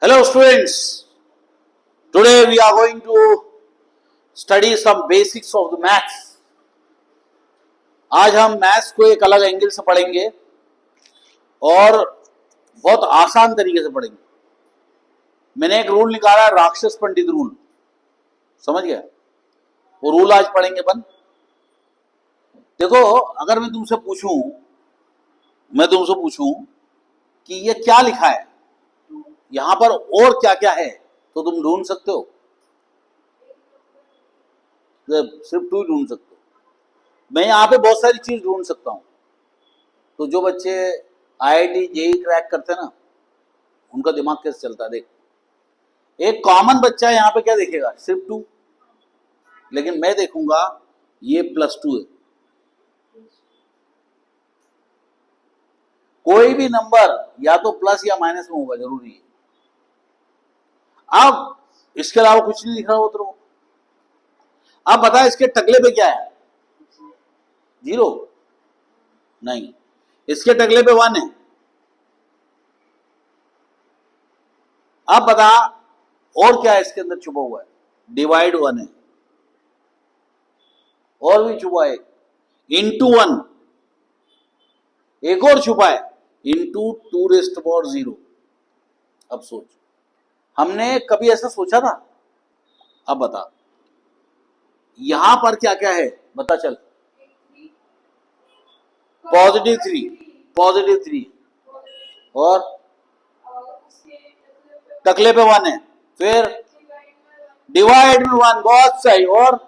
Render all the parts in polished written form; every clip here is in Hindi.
Hello students, today we are going to study some basics of the maths. आज हम मैथ्स को एक अलग एंगल से पढ़ेंगे और बहुत आसान तरीके से पढ़ेंगे। मैंने एक रूल निकाला, राक्षस पंडित रूल, समझ गया? वो रूल आज पढ़ेंगे अपन। देखो, अगर मैं तुमसे पूछूं कि ये क्या लिखा है, यहां पर और क्या क्या है, तो तुम ढूंढ सकते हो? सिर्फ टू ढूंढ सकते हो। मैं यहाँ पे बहुत सारी चीज ढूंढ सकता हूँ। तो जो बच्चे आईआईटी जेई क्रैक करते हैं ना, उनका दिमाग कैसे चलता है देख। एक कॉमन बच्चा यहाँ पे क्या देखेगा? सिर्फ टू। लेकिन मैं देखूंगा ये +2 है। कोई भी नंबर या तो प्लस या माइनस में होगा, जरूरी है। अब इसके अलावा कुछ नहीं दिख रहा हो तो अब बता, इसके टकले पे क्या है? 0 नहीं, इसके टकले पे 1 है। अब बता और क्या है इसके अंदर छुपा हुआ है? डिवाइड 1 है, और भी छुपा है इंटू 1, एक और छुपा है इंटू 2⁻0। अब सोच, हमने कभी ऐसा सोचा था? अब बता यहां पर क्या क्या है, बता चल। +3 और टकले पे 1 है, फिर डिवाइड में 1, बहुत सही, और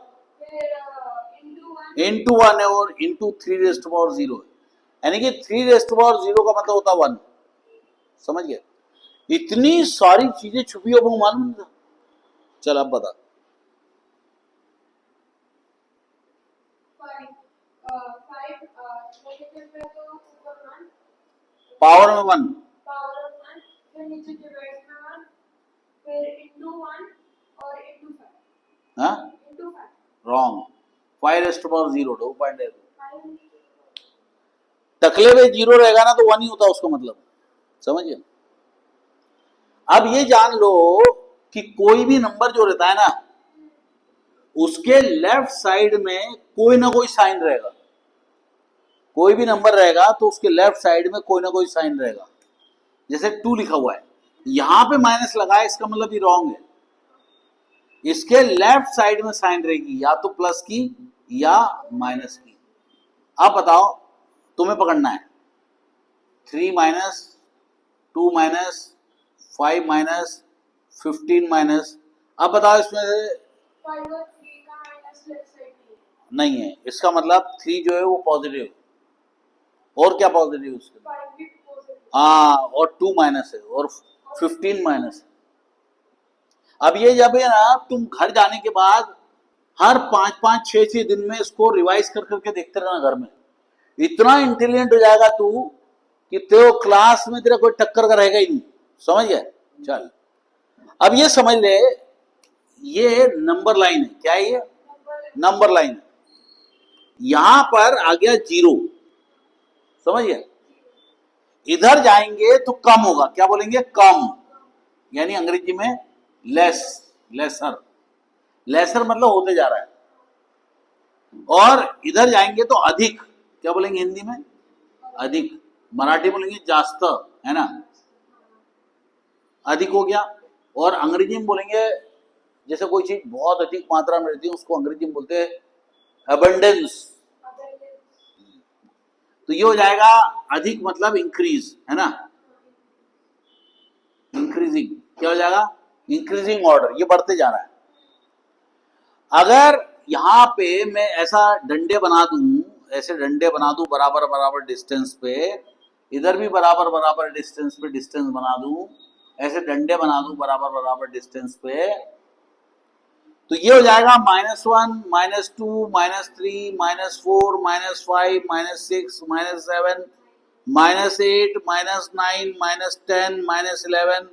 इंटू 1 है, और इंटू 3⁻0 है। यानी कि 3⁻0 का मतलब होता 1। समझ गया? इतनी सारी चीजें छुपी हो, मालूम नहीं था। चल अब बता। पावर में 1, रॉन्ग। 5⁻0 2 पॉइंट है। टकले में 0 रहेगा ना तो 1 ही होता उसका मतलब। समझिए? अब ये जान लो कि कोई भी नंबर जो रहता है ना, उसके लेफ्ट साइड में कोई ना कोई साइन रहेगा। कोई भी नंबर रहेगा तो उसके लेफ्ट साइड में कोई ना कोई साइन रहेगा। जैसे 2 लिखा हुआ है, यहां पे माइनस लगा है, इसका मतलब ये रॉन्ग है। इसके लेफ्ट साइड में साइन रहेगी, या तो प्लस की या माइनस की। अब बताओ, तुम्हें पकड़ना है 3 माइनस 2 माइनस 5 माइनस 15 माइनस। अब बताओ इसमें से नहीं है, इसका मतलब 3 जो है वो पॉजिटिव, और क्या पॉजिटिव उसके? हाँ, और 2 माइनस है, और 15 माइनस है। अब ये जब है ना, तुम घर जाने के बाद हर 5-5 6-6 दिन में इसको रिवाइज कर करके देखते रहना घर में। इतना इंटेलिजेंट हो जाएगा तू कि तेरे क्लास में तेरा कोई टक्कर का रहेगा ही नहीं। समझ गया? चल अब ये समझ ले, ये नंबर लाइन है। क्या है ये? नंबर लाइन है। यहां पर आ गया 0, समझ गया? इधर जाएंगे तो कम होगा। क्या बोलेंगे? कम, यानी अंग्रेजी में लेस, लेसर। लेसर मतलब होते जा रहा है। और इधर जाएंगे तो अधिक। क्या बोलेंगे हिंदी में? अधिक। मराठी बोलेंगे जास्त, है ना? अधिक हो गया। और अंग्रेजी में बोलेंगे, जैसे कोई चीज बहुत अधिक मात्रा में रहती है उसको अंग्रेजी में बोलते हैं अबंडेंस। तो ये हो जाएगा अधिक मतलब इंक्रीज, है ना? इंक्रीजिंग। क्या हो जाएगा? इंक्रीजिंग ऑर्डर, ये बढ़ते जा रहा है। अगर यहां पे मैं ऐसा डंडे बना दूं, ऐसे डंडे बना दूं बराबर बराबर डिस्टेंस पे, इधर भी बराबर बराबर डिस्टेंस पे डिस्टेंस बना दूं, ऐसे डंडे बना दूं बराबर बराबर डिस्टेंस पे, तो ये हो जाएगा -1 -2 -3 -4 -5 -6 -7 -8 -9 -10 -11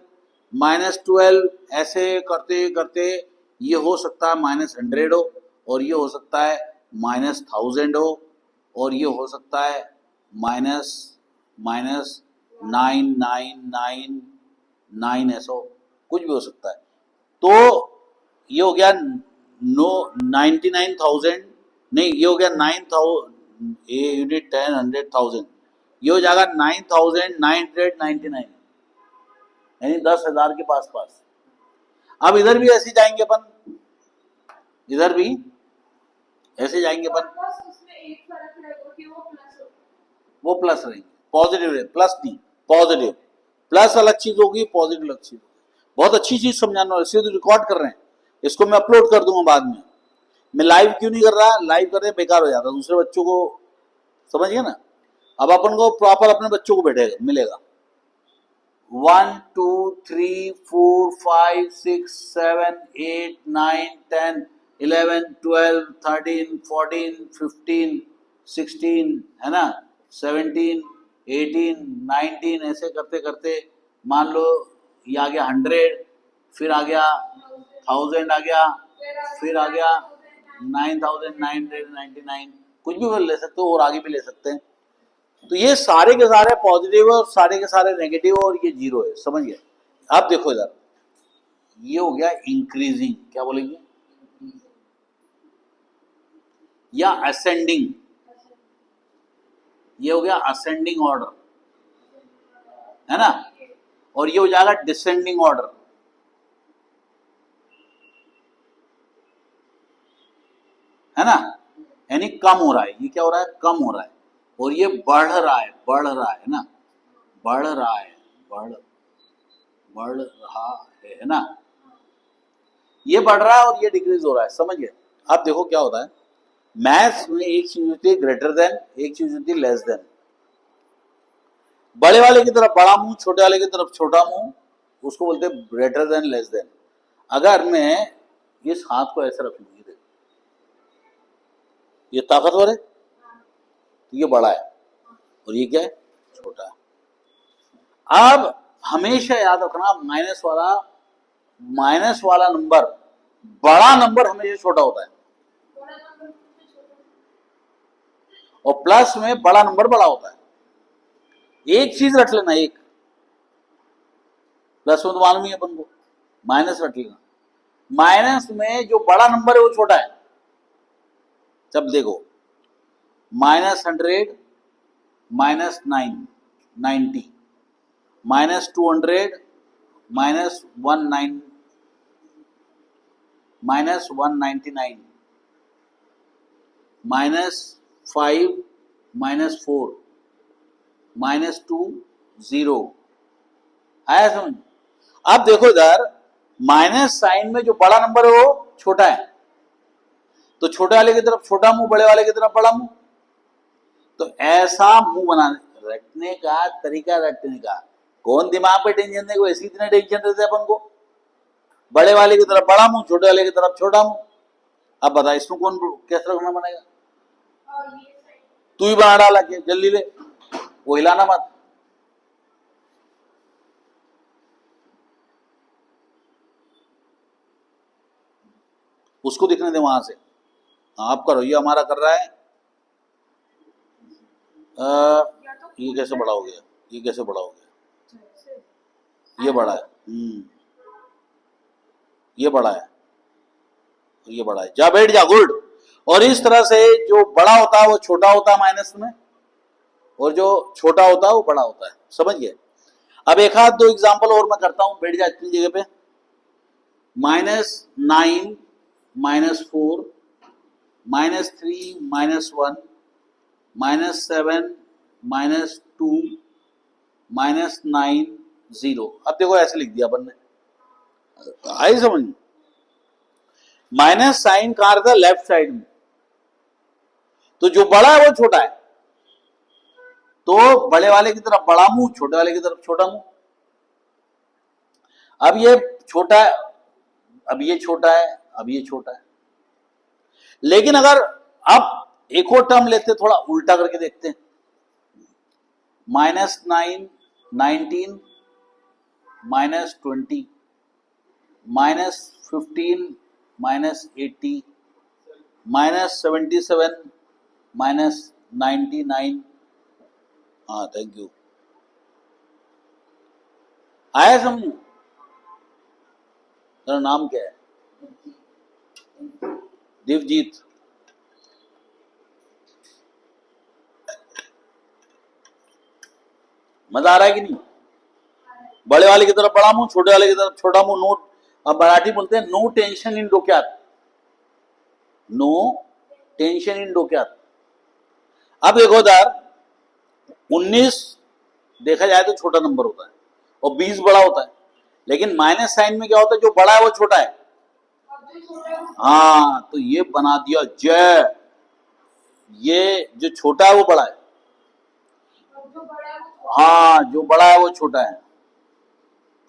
-12, ऐसे करते करते ये हो सकता है -100 हो, और ये हो सकता है -1000 हो, और ये हो सकता है -99999 ऐसा हो। कुछ भी हो सकता है। तो ये हो गया 99,000, नहीं ये हो गया 9,000, ए यूनिट 10 100,000, ये हो जाएगा 9,999, यानी 10,000 के पास पास। अब इधर भी ऐसे जाएंगे अपन, इधर भी ऐसे जाएंगे अपन, वो प्लस रहेंगे, पॉजिटिव रहे, प्लस नहीं पॉजिटिव, प्लस अलग चीज होगी, पॉजिटिव अलग चीज होगी। बहुत अच्छी चीज समझाना है, इसलिए तो रिकॉर्ड कर रहे हैं, इसको मैं अपलोड कर दूंगा बाद में। मैं लाइव क्यों नहीं कर रहा, लाइव करने बेकार हो जाता, दूसरे बच्चों को समझिए ना। अब अपन को प्रॉपर अपने बच्चों को बैठेगा मिलेगा 1 2 3 4 5 6 7 8 9 10 11 12 13 14 15 16 है ना, 17 18 19, ऐसे करते करते मान लो ये आ गया 100, फिर आ गया 1000, आ गया, फिर आ गया 9,999, कुछ भी ले सकते हो और आगे भी ले सकते हैं। तो ये सारे के सारे पॉजिटिव और सारे के सारे नेगेटिव और ये जीरो है, समझ गए। आप देखो इधर, ये हो गया इंक्रीजिंग, क्या बोलेंगे, या असेंडिंग, ये हो गया असेंडिंग ऑर्डर, है ना, और ये हो जाएगा डिसेंडिंग ऑर्डर, है ना, यानी कम हो रहा है, ये क्या हो रहा है, कम हो रहा है, और ये बढ़ रहा है, बढ़ रहा है ना, बढ़ रहा है, बढ़ रहा है ना, ये बढ़ रहा है और ये डिक्रीज हो रहा है, समझ गए। अब देखो क्या होता है, मैथ्स में एक चीज होती है ग्रेटर देन, एक चीज होती है लेस देन। बड़े वाले की तरफ बड़ा मुंह, छोटे वाले की तरफ छोटा मुंह, उसको बोलते हैं ग्रेटर देन लेस देन। अगर मैं इस हाथ को ऐसे रख लूंगी, ये ताकतवर है तो ये बड़ा है, और ये क्या है, छोटा है। अब हमेशा याद रखना, माइनस वाला नंबर, बड़ा नंबर हमेशा छोटा होता है, और प्लस में बड़ा नंबर बड़ा होता है। एक चीज रख लेना, एक प्लस में तो मालूम ही है अपन को, माइनस रख लेना, माइनस में जो बड़ा नंबर है वो छोटा है। जब देखो -100, -990, -200, -199, -199, -5, -4, -2, 0, आया समझ। अब देखो इधर माइनस साइन में जो बड़ा नंबर है वो छोटा है, तो छोटे वाले की तरफ छोटा मुंह, बड़े वाले की तरफ बड़ा मुंह। तो ऐसा मुंह बनाने रखने का तरीका, रखने का, कौन दिमाग पे टेंशन देगा, ऐसी इतने टेंशन देते अपन को। बड़े वाले की तरफ बड़ा मुंह, छोटे वाले की तरफ छोटा मुंह। अब बता इसमें कौन कैसे रखना बनेगा, तू ही बना डाला के, जल्दी ले, वो हिलाना मत। उसको दिखने दे वहां से, आप करो, ये हमारा कर रहा है। ये कैसे बड़ा हो गया, ये कैसे बड़ा हो गया, ये बड़ा है, ये बड़ा है, ये बड़ा है, जा बैठ जा, गुड। और इस तरह से जो बड़ा होता है वो छोटा होता है माइनस में, और जो छोटा होता है वो बड़ा होता है, समझ गए। अब एक आध दो एग्जांपल और मैं करता हूं, बैठ जा अपनी जगह पे। -9, -4, -3, -1, -7, -2, -9, 0। अब देखो ऐसे लिख दिया अपन ने, आई समझ। माइनस साइन कहां रहता है, लेफ्ट साइड में, तो जो बड़ा है वो छोटा है, तो बड़े वाले की तरफ बड़ा मुंह, छोटे वाले की तरफ छोटा मुंह। अब ये छोटा है, अब ये छोटा है, अब ये छोटा है। लेकिन अगर अब एक और टर्म लेते, थोड़ा उल्टा करके देखते हैं, -9, 19, -20, -15, -80, -77, -99। हाँ थैंक यू, आया समझ। तेरा नाम क्या है? दिवजीत। मजा आ रहा है कि नहीं? बड़े वाले की तरफ बड़ा मुंह, छोटे वाले की तरफ छोटा मुंह। नो, अब मराठी बोलते हैं नो टेंशन इन डोक्यात, नो टेंशन इन डोक्यात। अब देखो इधर 19 देखा जाए तो छोटा नंबर होता है और 20 बड़ा होता है, लेकिन माइनस साइन में क्या होता है, जो बड़ा है वो छोटा है। हाँ, तो ये बना दिया जय, ये जो छोटा है वो बड़ा है। हाँ, जो बड़ा है वो छोटा है।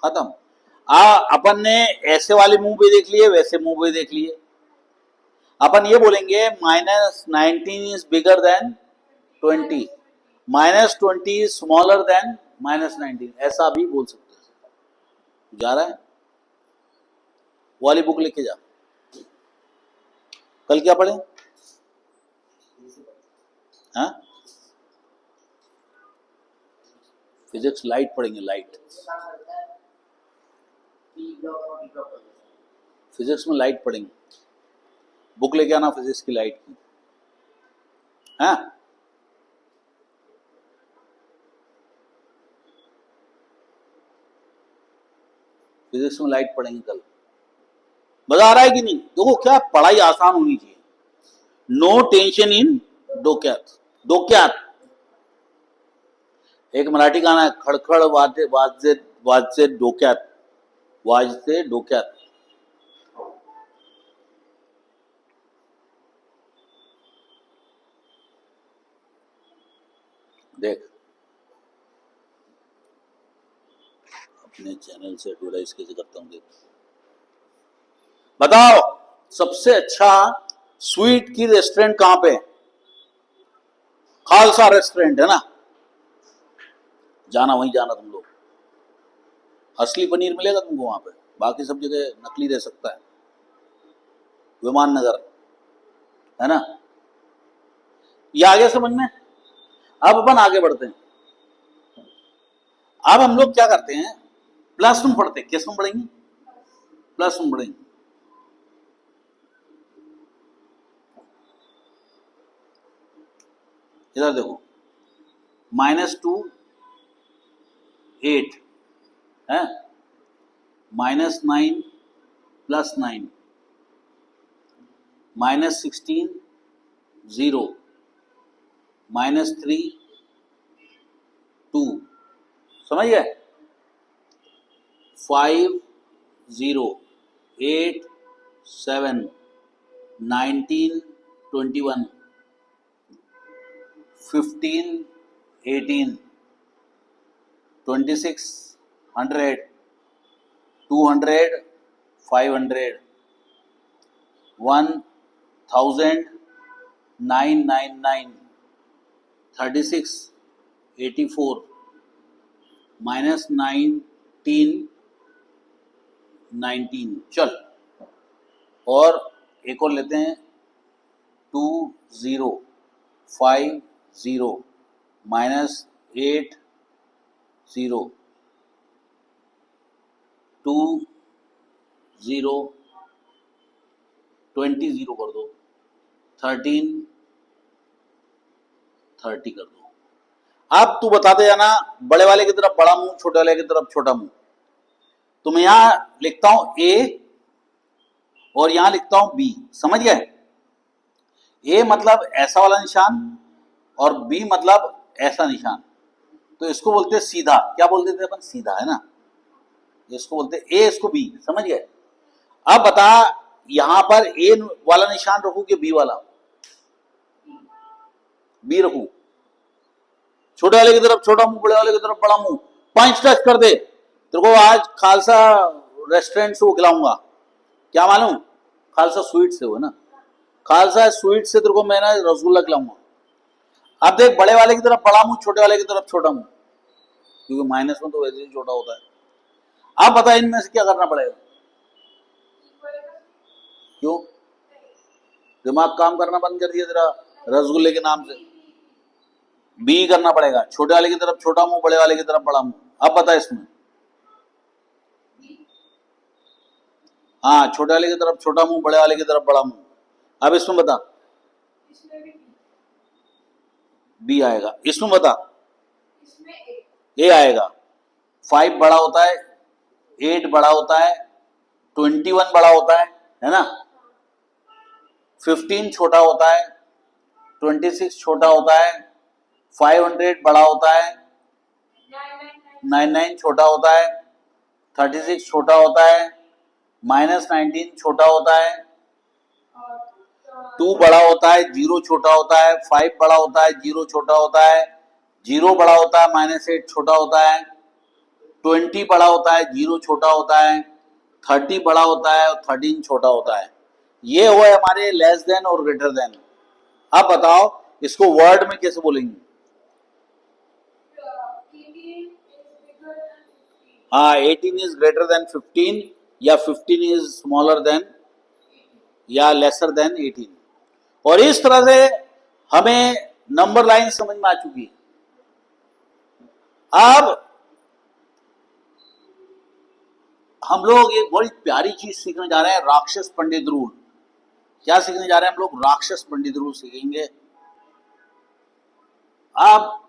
खत्म। अपन ने ऐसे वाले मुंह भी देख लिए, वैसे मुंह भी देख लिए। अपन ये बोलेंगे -19 is bigger than 20, -20 is smaller than -19, ऐसा भी बोल सकते हैं। जा रहा है? वो वाली बुक लेके जा। कल क्या पढ़े? हाँ, फिजिक्स लाइट पढ़ेंगे, लाइट। फिजिक्स में लाइट पढ़ेंगे। बुक लेके आना फिजिक्स की, लाइट की। हाँ, फिजिक्स में लाइट पढ़ेंगे कल। मजा आ रहा है कि नहीं? देखो क्या पढ़ाई आसान होनी चाहिए। नो टेंशन इन डोक्यात, डोक्यात। एक मराठी गाना है, खडखड वाजते वाजते वाजते डोक्यात, वाजते डोक्यात। देख, अपने चैनल से एडवर्टाइज कैसे करता हूं, देख। बताओ सबसे अच्छा स्वीट की रेस्टोरेंट कहां पे? खालसा रेस्टोरेंट है ना, जाना, वहीं जाना तुम लोग। असली पनीर मिलेगा तुमको वहां पे, बाकी सब जगह नकली रह सकता है। विमान नगर है ना, ये आगे समझ में। अब अपन आगे बढ़ते हैं। अब हम लोग क्या करते हैं, प्लस में पढ़ते हैं। किस में पढ़ेंगे? प्लस में पढ़ेंगे। इधर देखो, -2 8 है, -9 +9, -16 0, -3 2, समझ गए? 5 0 8 7 19 21 15 18 26 100 200 500 1000 999 36 84 -19 19। चल, और एक और लेते हैं, 20 50 -8 0 20 20 0 कर दो, 13 30 कर दो। अब तू बताते जाना, बड़े वाले की तरफ बड़ा मुंह, छोटे वाले की तरफ छोटा मुंह। तो मैं यहां लिखता हूं ए और यहां लिखता हूं बी, समझ गए? ए मतलब ऐसा वाला निशान और बी मतलब ऐसा निशान, तो इसको बोलते हैं सीधा। क्या बोलते थे अपन? सीधा, है ना। इसको बोलते हैं ए, इसको बी, समझ गए? अब बता, यहां पर ए वाला निशान रखूं कि बी वाला? बी रखूं। छोटे वाले की तरफ छोटा मुंह, बड़े वाले की तरफ बड़ा मुंह। 5 टच कर दे, तेरे को आज खालसा रेस्टोरेंट से वो खिलाऊंगा। क्या मालूम? खालसा स्वीट से, हो ना, खालसा स्वीट से तेरे को मैं ना रसगुल्ला खिलाऊंगा। अब देख, बड़े वाले की तरफ बड़ा मुंह, छोटे वाले की तरफ छोटा मुंह, क्योंकि माइनस में तो वैसे ही छोटा होता है। अब बता, इनमें से क्या करना पड़ेगा? क्यों? दिमाग काम करना बंद कर दिया तेरा रसगुल्ले के नाम से? बी करना पड़ेगा, छोटे वाले की तरफ छोटा मुंह, बड़े वाले की तरफ बड़ा मुंह। अब बता इसमें हाँ, छोटे वाले की तरफ छोटा मुंह, बड़े वाले की तरफ बड़ा मुंह। अब इसमें बता, इसमें भी बी आएगा। इसमें बता, इसमें ए ए आएगा। 5 बड़ा होता है, 8 बड़ा होता है, 21 बड़ा होता है ना। 15 छोटा होता है, 26 छोटा होता है, 500 बड़ा होता है, 99 छोटा होता है, 36 छोटा होता है, -19 छोटा होता है, 2 बड़ा होता है, 0 छोटा होता है, 5 बड़ा होता है, 0 छोटा होता है, 0 बड़ा होता है, -8 छोटा होता है, 20 बड़ा होता है, 0 छोटा होता है, 30 बड़ा होता है और 13 छोटा होता है। ये हुआ हमारे लेस देन और ग्रेटर देन। अब बताओ इसको वर्ड में कैसे बोलेंगे? हाँ, 18 इज ग्रेटर देन 15 या 15 इज स्मॉलर देन या लेसर देन 18। और इस तरह से हमें नंबर लाइन समझ में आ चुकी है। अब हम लोग एक बड़ी प्यारी चीज सीखने जा रहे हैं, राक्षस पंडित रूल। क्या सीखने जा रहे हैं हम लोग? राक्षस पंडित रूल सीखेंगे। अब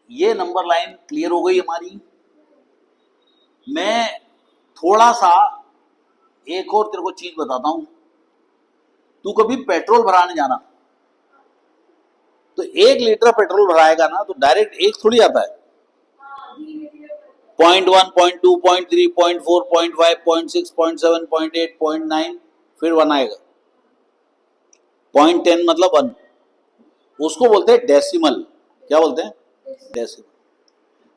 ये नंबर लाइन क्लियर हो गई हमारी। मैं थोड़ा सा एक और तेरे को चीज बताता हूं। तू कभी पेट्रोल भराने जाना तो 1 लीटर पेट्रोल भराएगा ना तो डायरेक्ट एक थोड़ी आता है। 0.1, 0.2, 0.3, 0.4, 0.5, 0.6, 0.7, 0.8, 0.9 फिर 1 आएगा। 0.10 मतलब 1। उसको बोलते हैं डेसिमल। क्या बोलते हैं? डेसिमल।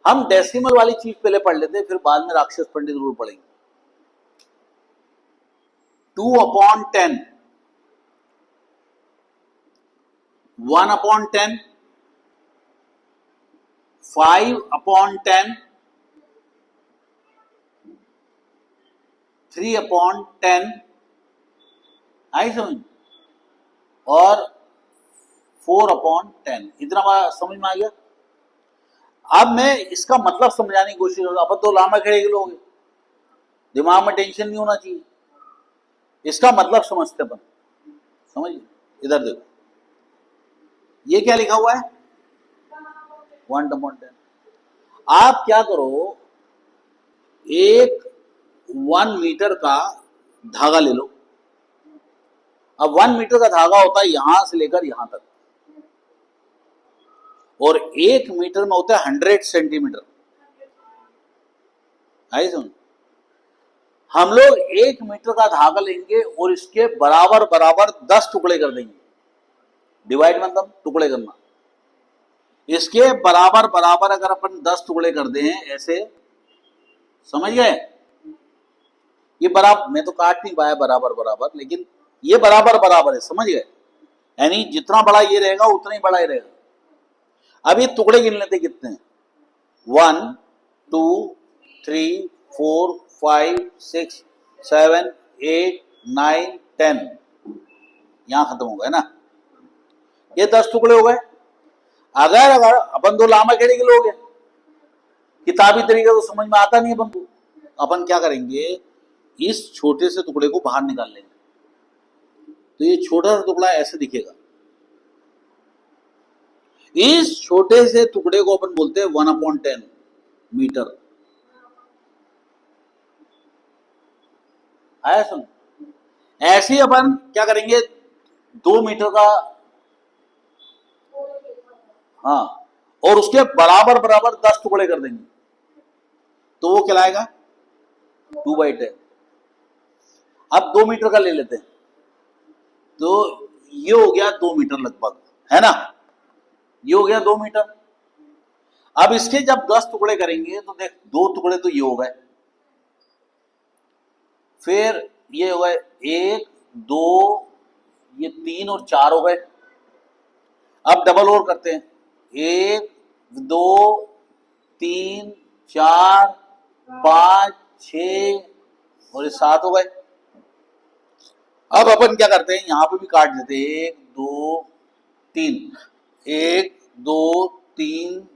हम डेसिमल वाली चीज पहले पढ़ लेते हैं, फिर बाद में राक्षस पंडित रूल पढ़ेंगे। 2/10, 1/10, 5/10, 3/10, आई समझ, और 4/10। इतना बात समझ में आ गया। अब मैं इसका मतलब समझाने की कोशिश करूंगा। अपन तो लामा खेड़े के लोग हैं, दिमाग में टेंशन नहीं होना चाहिए। इसका मतलब समझते अपन, समझिए। इधर देखो, ये क्या लिखा हुआ है? 1/10। आप क्या करो, एक 1 मीटर का धागा ले लो। अब 1 मीटर का धागा होता है यहां से लेकर यहां तक, और 1 मीटर में होता है 100 सेंटीमीटर। आई सुन, हम लोग 1 मीटर का धागा लेंगे और इसके बराबर बराबर 10 टुकड़े कर देंगे। डिवाइड मतलब टुकड़े करना। इसके बराबर बराबर अगर अपन 10 टुकड़े कर दें ऐसे, समझ गए? ये बराबर, मैं तो काट नहीं पाया बराबर बराबर, लेकिन ये बराबर बराबर है, समझ गए? यानी जितना बड़ा ये रहेगा उतना ही बड़ा ही रहेगा। अब ये टुकड़े गिन लेते कितने हैं? 1, 2, 3, 4, 5, 6, 7, 8, 9, 10। यहां खत्म हो गए ना। ये 10 टुकड़े हो गए। अगर अगर अपन तो लामा खेड़े के लोग हैं, किताबी तरीका तो समझ में आता नहीं अपन को। अपन क्या करेंगे, इस छोटे से टुकड़े को बाहर निकाल लेंगे, तो ये छोटा सा टुकड़ा ऐसे दिखेगा। इस छोटे से टुकड़े को अपन बोलते हैं 1/10 मीटर। आया सुन? ऐसे ही अपन क्या करेंगे, 2 मीटर का, हाँ, और उसके बराबर बराबर 10 टुकड़े कर देंगे, तो वो कहलाएगा 2/10। अब 2 मीटर का ले लेते हैं, तो ये हो गया 2 मीटर लगभग, है ना। ये हो गया 2 मीटर। अब इसके जब 10 टुकड़े करेंगे तो देख, 2 टुकड़े तो ये हो गए, फिर ये हो गए 1, 2, ये 3 और 4 हो गए। अब डबल और करते हैं, 1, 2, 3, 4, 5, 6 और ये 7 हो गए। अब अपन क्या करते हैं, यहां पे भी काट देते हैं, 1, 2, 3, 1, 2, 3,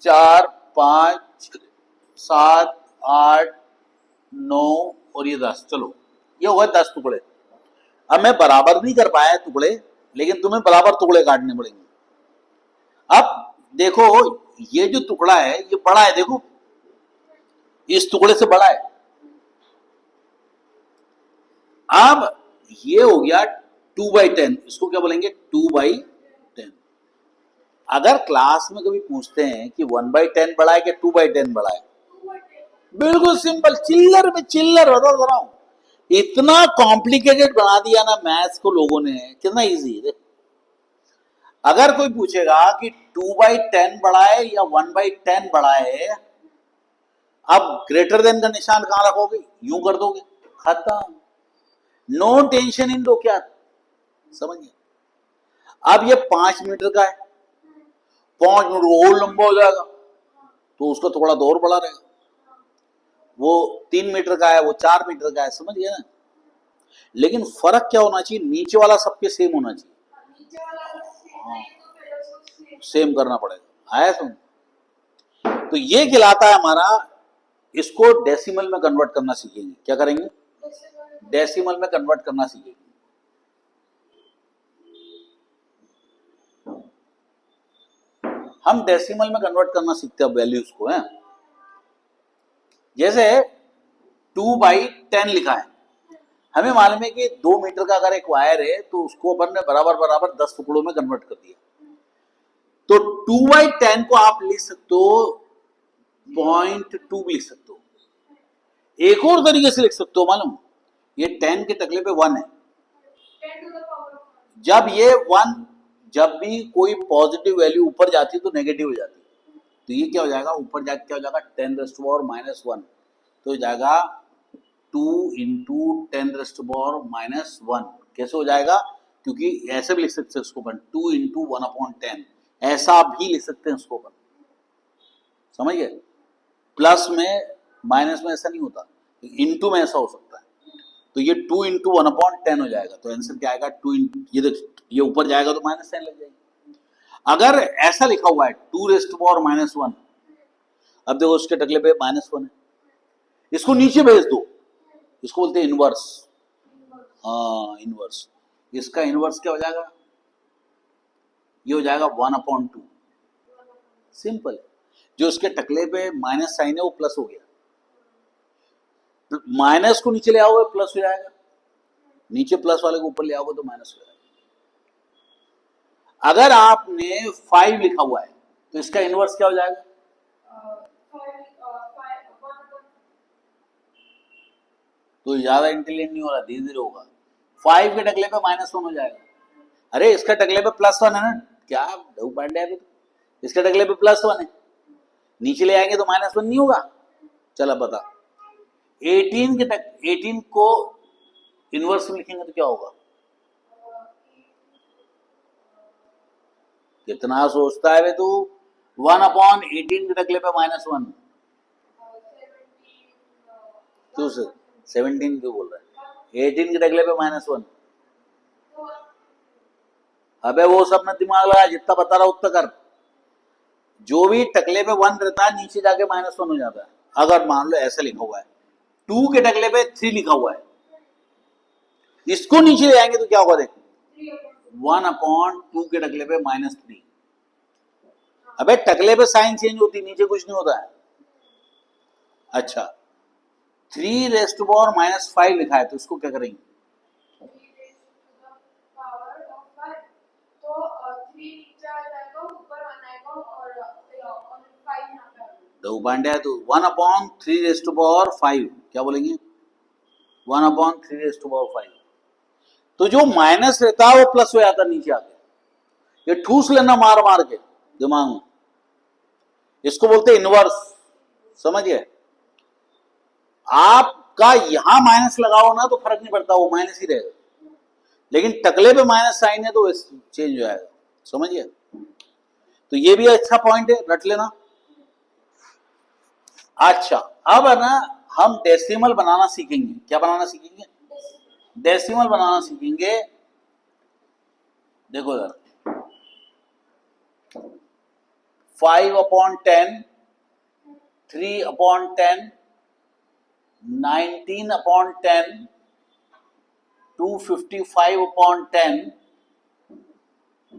4, 5, 7, 8, 9 और ये 10। चलो ये हो गए 10 टुकड़े। अब मैं बराबर नहीं कर पाया टुकड़े, लेकिन तुम्हें बराबर टुकड़े काटने पड़ेंगे। अब देखो ये जो टुकड़ा है ये बड़ा है, देखो इस टुकड़े से बड़ा है। अब ये हो गया 2/10, इसको क्या बोलेंगे 2/10। अगर क्लास में कभी पूछते हैं कि 1/10 बड़ा है कि 2/10 बड़ा है, बिल्कुल सिंपल, चिल्लर में चिल्लर बता रहा हूं। इतना कॉम्प्लिकेटेड बना दिया ना मैथ्स को लोगों ने, कितना इजी है। अगर कोई पूछेगा कि 2/10 बड़ा है या 1/10 बड़ा है, अब ग्रेटर देन का निशान कहां रखोगे, यूं कर दोगे, खत्म, नो टेंशन इन दो, क्या समझिए। अब ये 5 मीटर का है, 5 मीटर और लंबा हो जाएगा तो उसका थोड़ा तो और बड़ा रहेगा। वो 3 मीटर का है, वो 4 मीटर का है, समझिए ना। लेकिन फर्क क्या होना चाहिए, नीचे वाला सबके सेम होना चाहिए। सेम करना पड़ेगा, आया समझ। तो ये कहलाता है हमारा, इसको डेसिमल में कन्वर्ट करना सीखेंगे। क्या करेंगे, डेसिमल में कन्वर्ट करना सीखेंगे। हम डेसिमल में कन्वर्ट करना सीखते हैं वैल्यूज को, है जैसे 2/10 लिखा है, हमें मालूम है कि 2 मीटर का अगर एक वायर है तो उसको अपन ने बराबर बराबर 10 टुकड़ों में कन्वर्ट कर दिया। तो 2/10 को आप लिख सकते हो 0.2 भी लिख सकते हो। एक और तरीके से लिख सकते हो, मालूम, ये 10 के टकले पे 1 है। जब ये 1, जब भी कोई पॉजिटिव वैल्यू ऊपर जाती है तो नेगेटिव हो जाती है, तो ये क्या हो जाएगा, ऊपर जाके क्या हो जाएगा 10⁻⁻1, तो हो जाएगा 2 × 10⁻⁻1। कैसे हो जाएगा, क्योंकि ऐसे भी लिख सकते हैं इसको अपन 2 × 1/10, ऐसा भी लिख सकते हैं इसको अपन, समझ गए। प्लस में माइनस में ऐसा नहीं होता, इंटू में ऐसा हो सकता है। तो ये 2 × 1/10 हो जाएगा, तो आंसर क्या आएगा 2 ये देख, ये ऊपर जाएगा तो -10 लग जाएगी। अगर ऐसा लिखा हुआ है 2⁻⁻1, अब देखो उसके टकले पे -1 है, इसको नीचे भेज दो, इसको बोलते हैं इनवर्स। हाँ इनवर्स, इसका इनवर्स क्या हो जाएगा, ये हो जाएगा 1/2। सिंपल, जो उसके टकले पे माइनस साइन है वो प्लस हो गया, माइनस को नीचे ले आओगे प्लस हो जाएगा, नीचे प्लस वाले को ऊपर ले आओगे तो माइनस हो जाएगा। अगर आपने 5 लिखा हुआ है तो इसका इनवर्स क्या हो जाएगा, तो ज्यादा इंटेलिजेंट नहीं हो रहा, धीरे धीरे होगा। 5 के टकले पे -1 हो जाएगा। अरे इसका टकले पे +1 है ना, क्या डू पांडे है, इसके टकले पे +1 है, नीचे ले आएंगे तो -1 नहीं होगा। चलो बता, 18 को इनवर्स में लिखेंगे तो क्या होगा, कितना सोचता है वे तू, 1/18 के टकले पे -1, क्यों सर 17 क्यों बोल रहा है, 18 के टकले पे -1। अबे वो सब ना दिमाग लगा, जितना बता रहा उतना कर, जो भी टकले पे 1 रहता है नीचे जाके -1 हो जाता है। अगर मान लो ऐसा लिखा हुआ है 2 के टकले पे 3 लिखा हुआ है, इसको नीचे ले आएंगे तो क्या होगा, देख 1/2 के टकले पे -3। अबे टकले पे साइन चेंज होती, नीचे कुछ नहीं होता है। अच्छा 3⁻⁻5 लिखा है तो इसको क्या करेंगे, दो पांड्या तो 1/3⁵5 क्या बोलेंगे, 1/3⁵5। तो जो माइनस रहता है वो प्लस हो जाता नीचे आके, ये ठूस लेना मार मार के दिमाग में, इसको बोलते इनवर्स, समझिए। आपका यहां माइनस लगाओ ना तो फर्क नहीं पड़ता, वो माइनस ही रहेगा, लेकिन टकले पे माइनस साइन है तो चेंज हो जाएगा, समझिए। तो ये भी अच्छा पॉइंट है, रट लेना। अच्छा अब है ना हम डेसिमल बनाना सीखेंगे। क्या बनाना सीखेंगे, डेसिमल बनाना सीखेंगे। देखो यार 5/10, 3/10, 19/10, 255/10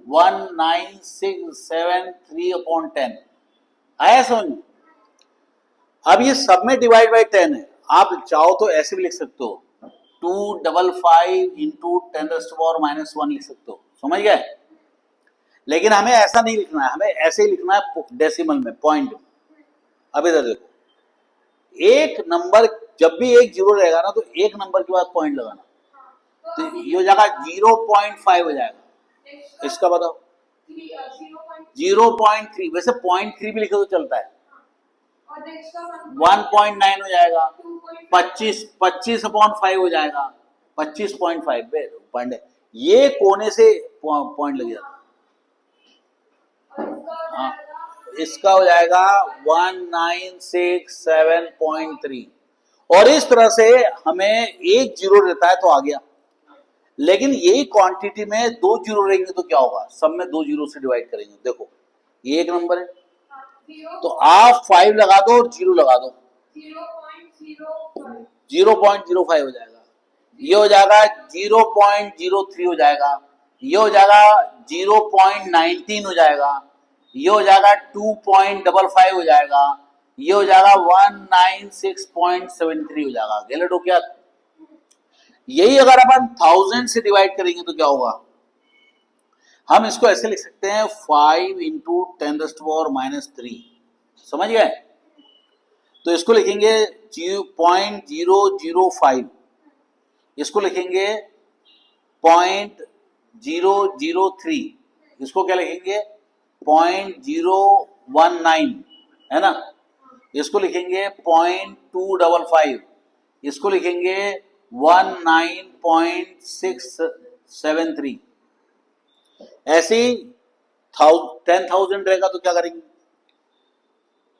19,673/10 आया समझ में? अब ये सब में डिवाइड बाई 10 है, आप चाहो तो ऐसे भी लिख सकते हो 255 इंटू 10⁻⁻1 लिख सकते हो, समझ गए? लेकिन हमें ऐसा नहीं लिखना है, हमें ऐसे ही लिखना है डेसिमल में, पॉइंट में। अब इधर देखो, एक नंबर जब भी एक जीरो रहेगा ना तो एक नंबर के बाद पॉइंट लगाना, तो ये हो जाएगा 0.5 हो जाएगा। इसका बताओ 0.3, वैसे 0.3 भी लिखे तो चलता है। 1.9 हो जाएगा, 25/5 हो जाएगा, 25.5 पॉइंट है, ये कोने से पॉइंट लग जाता है। हाँ, इसका हो जाएगा 1967.3। और इस तरह से हमें एक जीरो रहता है तो आ गया, लेकिन यही क्वांटिटी में दो जीरो रहेंगे तो क्या होगा, सब में दो जीरो से डिवाइड करेंगे। देखो ये एक नंबर है तो आप 5 लगा दो और जीरो लगा दो, 0.05 हो जाएगा, ये हो जाएगा 0.03 हो जाएगा, ये हो जाएगा 0.19 हो जाएगा, ये हो जाएगा 2.55 हो जाएगा, ये हो जाएगा 196.73 हो जाएगा। गलत हो क्या? यही अगर अपन 1000 से डिवाइड करेंगे तो क्या होगा, हम इसको ऐसे लिख सकते हैं 5 इंटू 10⁻⁻3, समझ गए? तो इसको लिखेंगे 0.005, इसको लिखेंगे 0.003, इसको क्या लिखेंगे 0.019, है ना? इसको लिखेंगे 0.255, इसको लिखेंगे 19.673। ऐसे ही 10,000 रहेगा तो क्या करेंगे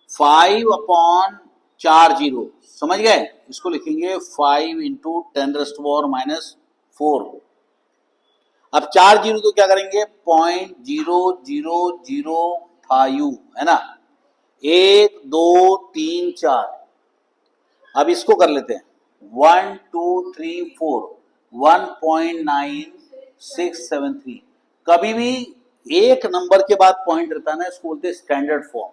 5/4 जीरो, समझ गए? इसको लिखेंगे 5 इंटू 10⁻⁻4। अब 4 जीरो तो क्या करेंगे 0.0005, है ना? 1 2 3 4। अब इसको कर लेते हैं 1 2 3 4, 1.9673। कभी भी एक नंबर के बाद पॉइंट रहता है ना, इसको बोलते हैं स्टैंडर्ड फॉर्म।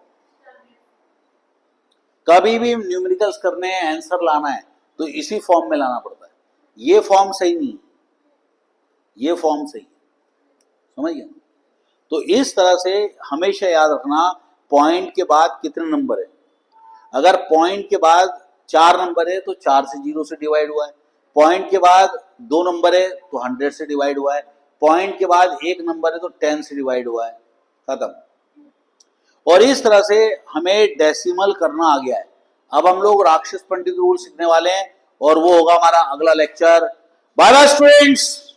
कभी भी न्यूमेरिकल्स करने हैं, आंसर लाना है तो इसी फॉर्म में लाना पड़ता है। ये फॉर्म सही नहीं, ये फॉर्म सही, समझ गए? तो इस तरह से हमेशा याद रखना पॉइंट के बाद कितने नंबर है। अगर पॉइंट के बाद 4 नंबर है तो 4 से 0 से डिवाइड हुआ है, पॉइंट के बाद 2 नंबर है तो 100 से डिवाइड हुआ है, पॉइंट के बाद 1 नंबर है तो 10 से डिवाइड हुआ है, खत्म। और इस तरह से हमें डेसिमल करना आ गया है। अब हम लोग राक्षस पंडित रूल सीखने वाले हैं और वो होगा हमारा अगला लेक्चर। Bye bye students.